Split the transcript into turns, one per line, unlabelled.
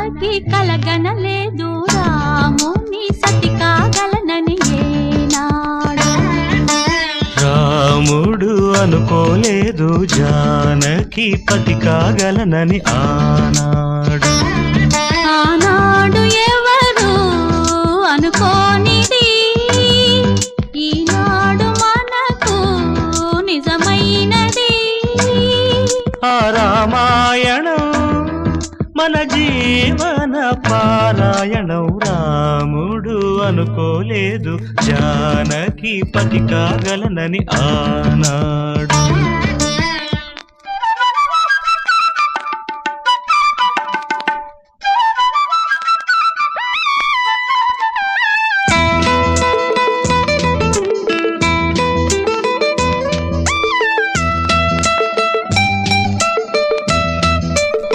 జానకి కలగనలేదు రాముని సతి కాగలనని ఏనాడు.
రాముడు అనుకోలేదు జానకి పతి కాగలనని ఆనాడు.
ఆనాడు ఎవరు అనుకోనిది ఈనాడు మనకు నిజమైనది.
ఆ రామాయణం మన జీవన పారాయణం. రాముడు అనుకోలేదు జానకి పతి కాగలనని ఆనాడు.